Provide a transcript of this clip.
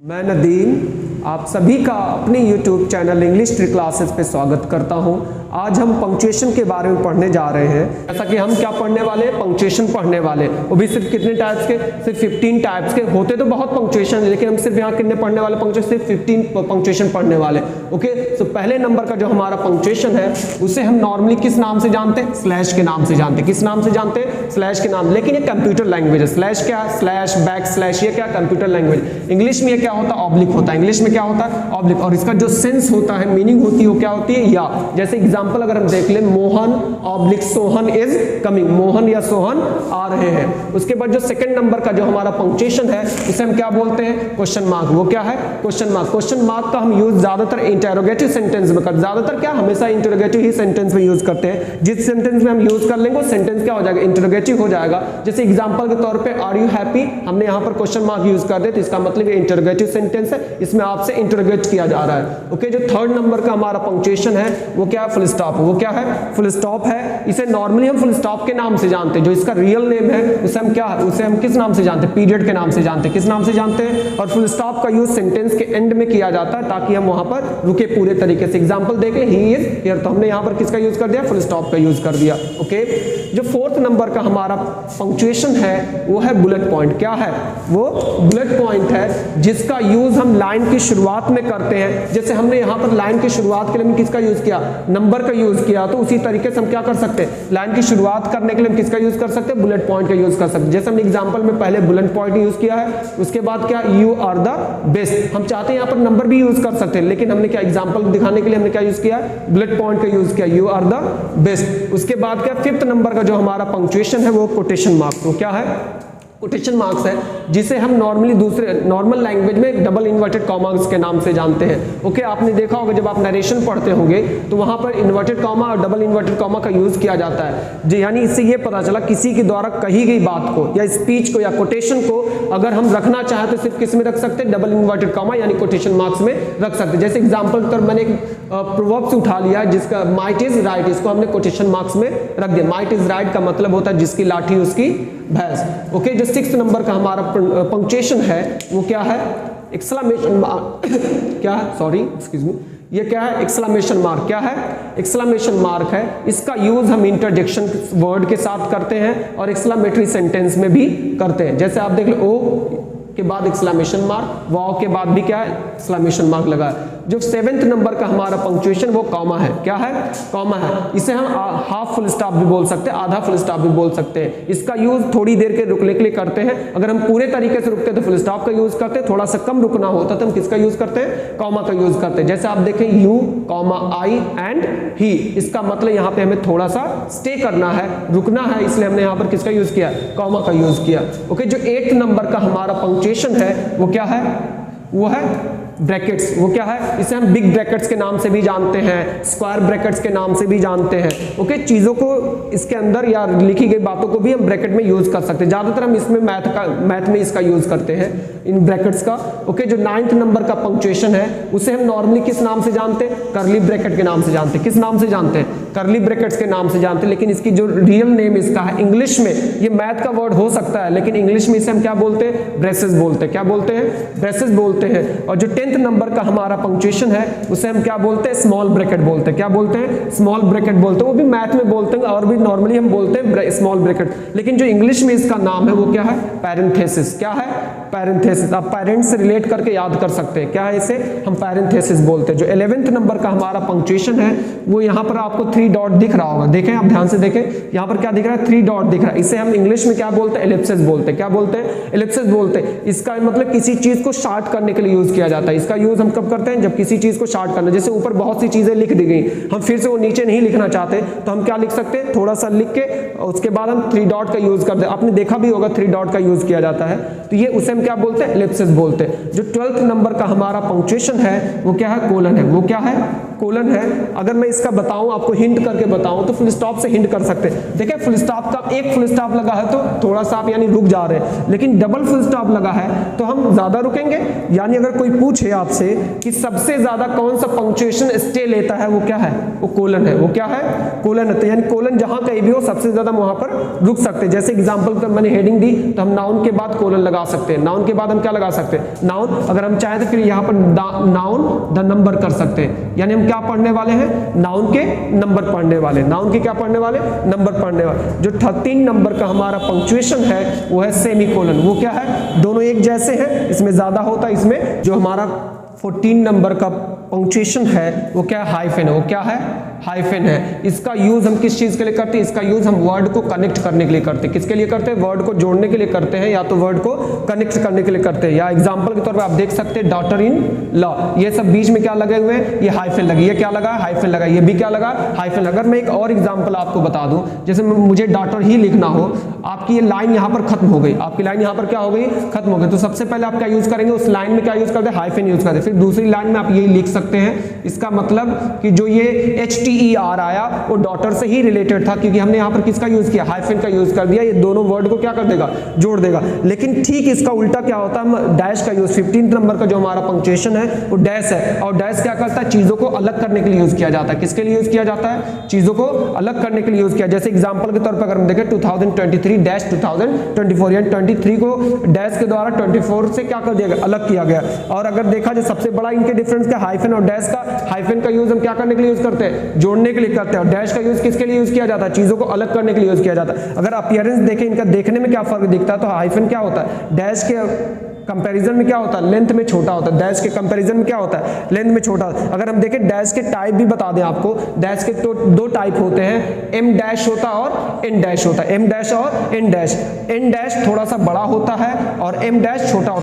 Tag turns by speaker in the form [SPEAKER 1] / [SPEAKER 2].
[SPEAKER 1] मैं नदीम आप सभी का अपने YouTube channel English tree classes पे स्वागत करता हूं। आज हम पंक्चुएशन के बारे में पढ़ने जा रहे हैं। जैसा कि हम क्या पढ़ने वाले हैं, पंक्चुएशन पढ़ने वाले। वो भी सिर्फ कितने टाइप्स के, सिर्फ 15 टाइप्स के। होते तो बहुत पंक्चुएशन लेकिन हम सिर्फ यहाँ कितने पढ़ने वाले, पंक्चुएशन सिर्फ 15 पंक्चुएशन पढ़ने वाले। ओके, तो पहले नंबर का जो हमारा पंक्चुएशन है उसे हम नॉर्मली किस नाम से जानते हैं, स्लैश के नाम से जानते हैं। किस नाम से जानते हैं, स्लैश के नाम। लेकिन ये कंप्यूटर लैंग्वेज है। स्लैश क्या है, स्लैश बैक स्लैश, ये क्या कंप्यूटर लैंग्वेज। इंग्लिश में ये क्या होता है, ऑब्लिक होता है। इंग्लिश में क्या होता है, ऑब्लिक। और इसका जो सेंस होता है, मीनिंग होती है, वो क्या होती है, या। जैसे एग्जांपल अगर हम देख लें, Mohan oblique Sohan is coming, Mohan या सोहन आ रहे हैं। उसके बाद जो सेकंड नंबर का जो हमारा पंक्चुएशन है उसे हम क्या बोलते हैं, क्वेश्चन मार्क। वो क्या है, क्वेश्चन मार्क। क्वेश्चन मार्क का हम यूज ज्यादातर इंटरोगेटिव सेंटेंस में करते, ज्यादातर क्या, हमेशा इंटरोगेटिव ही सेंटेंस में यूज करते हैं। जिस सेंटेंस में हम यूज कर लेंगे वो सेंटेंस क्या हो जाएगा, इंटरोगेटिव हो जाएगा। जैसे एग्जांपल के तौर पे आर यू हैप्पी, हमने यहाँ पर क्वेश्चन मार्क यूज कर दिया तो इसका मतलब ये इंटरोगेटिव सेंटेंस है, इसमें आपसे इंटरोगेट किया जा रहा है। ओके, जो थर्ड नंबर का हमारा पंक्चुएशन है वो क्या है, फुल स्टॉप। वो क्या है, फुल स्टॉप है। इसे नॉर्मली हम फुल स्टॉप के नाम से जानते हैं। जो इसका रियल नेम है उसे हम क्या है, उसे हम किस नाम से जानते हैं, पीरियड के नाम से जानते हैं। किस नाम से जानते हैं। और फुल स्टॉप का यूज सेंटेंस के एंड में किया जाता है ताकि हम वहां पर रुके पूरे तरीके से। एग्जांपल देख ले, ही इज हियर, तो हमने यहां पर किसका यूज कर दिया, फुल स्टॉप का यूज कर दिया। ओके, जो फोर्थ नंबर का हमारा पंक्चुएशन है वो है बुलेट पॉइंट। क्या है वो, बुलेट पॉइंट है जिसका यूज हम लाइन की शुरुआत में करते हैं। जैसे हमने यहाँ पर लाइन की शुरुआत के लिए किसका यूज किया, नंबर का यूज किया, तो उसी तरीके से हम क्या कर सकते हैं, लाइन की शुरुआत करने के लिए हम किसका यूज कर सकते हैं, बुलेट पॉइंट का यूज कर सकते हैं। जैसे हमने एग्जांपल में पहले बुलेट पॉइंट यूज किया है, उसके बाद क्या, यू आर द बेस्ट। हम चाहते हैं यहाँ पर नंबर भी यूज कर सकते हैं लेकिन हमने क्या, एग्जांपल दिखाने के लिए हमने क्या यूज किया, बुलेट पॉइंट का यूज किया, यू आर द बेस्ट। उसके बाद क्या, फिफ्थ नंबर का जो हमारा पंक्चुएशन है वो कोटेशन मार्क्स। तो क्या है, कोटेशन मार्क्स है, जिसे हम नॉर्मली दूसरे नॉर्मल लैंग्वेज में डबल इन्वर्टेड कॉमास के नाम से जानते हैं। ओके, आपने देखा होगा जब आप नरेशन पढ़ते होंगे तो वहां पर इन्वर्टेड कॉमा और डबल इन्वर्टेड कॉमा का यूज किया जाता है। यानी इससे ये पता चला किसी के द्वारा कही गई बात को या स्पीच को या कोटेशन को अगर हम रखना चाहें तो सिर्फ किस में रख सकते हैं, डबल इन्वर्टेड कॉमा यानी कोटेशन मार्क्स में रख सकते हैं। जैसे एग्जाम्पल के तौर मैंने एक प्रोवर्ब से उठा लिया जिसका माइट इज राइट, इसको हमने कोटेशन मार्क्स में रख दिया। माइट इज राइट का मतलब होता है जिसकी लाठी उसकी भैंस। ओके, जो सिक्स्थ नंबर का हमारा पंक्चुएशन है वो क्या है, एक्सक्लेमेशन मार्क। क्या है, सॉरी एक्सक्यूज मी, ये क्या है, एक्सक्लेमेशन मार्क। क्या है, एक्सक्लेमेशन मार्क है। इसका यूज हम इंटरजेक्शन वर्ड के साथ करते हैं और एक्सक्लेमेटरी सेंटेंस में भी करते हैं। जैसे आप देख लो, ओ के बाद एक्सक्लेमेशन मार्क, वाओ के बाद भी क्या है, एक्सक्लेमेशन मार्क लगा है। जो सेवेंथ नंबर का हमारा पंक्चुएशन वो कॉमा है। क्या है, कॉमा है। इसे हम हाफ फुल स्टॉप भी बोल सकते हैं, आधा फुल स्टॉप भी बोल सकते हैं। इसका यूज थोड़ी देर के रुकने के लिए करते हैं। अगर हम पूरे तरीके से रुकते हैं तो फुल स्टॉप का यूज करते हैं, थोड़ा सा कम रुकना होता तो हम किसका यूज करते हैं, कॉमा का यूज करते हैं। जैसे आप देखें, you comma I and he, इसका मतलब यहाँ पे हमें थोड़ा सा स्टे करना है, रुकना है, इसलिए हमने यहाँ पर किसका यूज किया, कॉमा का यूज किया। ओके, जो 8th नंबर का हमारा पंक्चुएशन है वो क्या है, वो है ब्रैकेट्स। वो क्या है, इसे हम बिग ब्रैकेट्स के नाम से भी जानते हैं, स्क्वायर ब्रैकेट्स के नाम से भी जानते हैं। ओके, चीजों को इसके अंदर या लिखी गई बातों को भी हम ब्रैकेट में यूज कर सकते हैं। ज्यादातर हम इसमें मैथ में इसका यूज करते हैं, इन ब्रैकेट्स का। ओके, जो 9th नंबर का पंक्चुएशन है उसे हम नॉर्मली किस नाम से जानते हैं, करली ब्रैकेट के नाम से जानते हैं। किस नाम से जानते हैं, करली ब्रैकेट्स के नाम से जानते हैं। लेकिन इसकी जो रियल नेम इसका है, इंग्लिश में ये मैथ का वर्ड हो सकता है लेकिन इंग्लिश में इसे हम क्या बोलते हैं, ब्रेसेस बोलते हैं। क्या बोलते हैं, ब्रेसेस बोलते हैं। और जो 10th नंबर का हमारा पंक्चुएशन है उसे हम क्या बोलते हैं, स्मॉल ब्रैकेट बोलते हैं। क्या बोलते हैं, स्मॉल ब्रैकेट बोलते हैं। वो भी मैथ में बोलते हैं और भी नॉर्मली हम बोलते हैं स्मॉल ब्रैकेट। लेकिन जो इंग्लिश में इसका नाम है वो क्या है, पैरेंथेसिस। क्या है, पैरेंथेसिस। आप पेरेंट्स से रिलेट करके याद कर सकते हैं। क्या है, इसे हम पैरेंथेसिस बोलते हैं। जो 11th नंबर का हमारा पंक्चुएशन है वो यहाँ पर आपको 3 डॉट दिख रहा होगा। देखें, आप ध्यान से देखें, यहाँ पर क्या दिख रहा है, 3 डॉट दिख रहा है। इसे हम इंग्लिश में क्या बोलते हैं, एलिप्सिस बोलते हैं। क्या बोलते हैं, एलिप्सिस बोलते हैं। इसका मतलब किसी चीज को शार्ट करने के लिए यूज किया जाता है। इसका यूज हम कब करते हैं, जब किसी चीज को शार्ट करना, जैसे ऊपर बहुत सी चीजें लिख दी गई, हम फिर से वो नीचे नहीं लिखना चाहते तो हम क्या लिख सकते हैं, थोड़ा सा लिख के उसके बाद हम 3 डॉट का यूज करते हैं। आपने देखा भी होगा 3 डॉट का यूज किया जाता है, तो ये उसे हम क्या बोलते हैं, एलिप्सिस बोलते हैं। जो 12th नंबर का हमारा पंक्चुएशन है वो क्या है, कोलन है। वो क्या है, कोलन है। अगर मैं इसका बताऊं, आपको हिंट करके बताऊं तो फुल स्टॉप से हिंट कर सकते हैं। देखिए, फुल स्टॉप का एक फुल स्टॉप लगा है तो थोड़ा सा आप यानी रुक जा रहे हैं, लेकिन डबल फुल स्टॉप लगा है तो हम ज्यादा रुकेंगे। यानी अगर कोई पूछे आपसे कि सबसे ज्यादा कौन सा पंक्चुएशन स्टे लेता है, वो क्या है, वो कोलन है। वो क्या है, कोलन है। तो यानी कोलन जहां कहीं भी हो सबसे ज्यादा वहां पर रुक सकते हैं। जैसे एग्जांपल मैंने हेडिंग दी तो हम नाउन के बाद कोलन लगा सकते हैं, नाउन के बाद बाद हम क्या लगा सकते हैं, नाउन। अगर हम चाहें तो फिर यहाँ पर नाउन द नंबर कर सकते हैं, यानी हम क्या पढ़ने वाले हैं, नाउन के नंबर पढ़ने वाले, नाउन के क्या पढ़ने वाले, नंबर पढ़ने वाले। जो 13 नंबर का हमारा पंक्चुएशन है वो है सेमीकोलन। वो क्या है, दोनों एक जैसे हैं, इसमें ज्यादा होता है, इसमें जो हमारा 14 नंबर का पंक्चुएशन है वो क्या है, हाइफन है। वो क्या है, हाइफन है। इसका यूज हम किस चीज के लिए करते हैं, इसका यूज हम वर्ड को कनेक्ट करने के लिए करते हैं। किसके लिए करते हैं, वर्ड को जोड़ने के लिए करते हैं, या तो वर्ड को कनेक्ट करने के लिए करते हैं। या एग्जांपल के तौर पे आप देख सकते हैं डॉटर इन लॉ, ये सब बीच में क्या लगे हुए हैं, ये हाइफन लगी, ये क्या लगा, हाइफन लगा, ये भी क्या लगा, हाइफन लगा। अगर मैं एक और एग्जांपल आपको बता दूं, जैसे मुझे डॉटर ही लिखना हो, आपकी ये लाइन यहाँ पर खत्म हो गई, आपकी लाइन यहाँ पर क्या हो गई, खत्म हो गई, तो सबसे पहले आप क्या यूज करेंगे, उस लाइन में क्या यूज करते हैं, हाइफन यूज करते हैं। फिर दूसरी लाइन में आप यही लिख सकते हैं, इसका मतलब कि जो ये HTER आया वो डॉटर से ही रिलेटेड था, क्योंकि हमने यहाँ पर किसका यूज किया, हाइफन का यूज कर दिया। ये दोनों वर्ड को क्या कर देगा, जोड़ देगा। लेकिन ठीक इसका उल्टा क्या होता है, हम डैश का यूज, 15 नंबर का जो हमारा पंक्चुएशन है वो डैश है, और डैश क्या करता है, चीजों को अलग करने के लिए यूज किया जाता है। किसके लिए यूज किया जाता है, चीजों को अलग करने के लिए यूज किया। जैसे एग्जांपल के तौर पर अगर हम देखें 2023-2024, यानी 23 को डैश के द्वारा 24 से क्या कर दिया गया, अलग किया गया। और अगर देखा जाए सबसे बड़ा इनके डिफरेंस क्या, हाइफन और डैश का। हाइफन का यूज हम क्या करने के लिए यूज करते हैं, जोड़ने के लिए करते हैं, और डैश का यूज किसके लिए यूज किया जाता है, चीजों को अलग करने के लिए यूज किया जाता है। अगर अपीयरेंस देखें, इनका देखने में क्या फर्क दिखता है, तो हाइफन क्या होता है, डैश के कंपैरिजन में क्या होता है, लेंथ में छोटा होता है, डैश के कंपैरिजन में क्या होता है, लेंथ में छोटा। अगर हम देखें डैश के टाइप भी बता दें आपको, डैश के तो दो टाइप होते हैं, एम डैश होता है और एन डैश होता है। एम डैश और एन डैश, एन डैश थोड़ा सा बड़ा होता है और एम डैश छोटा होता है।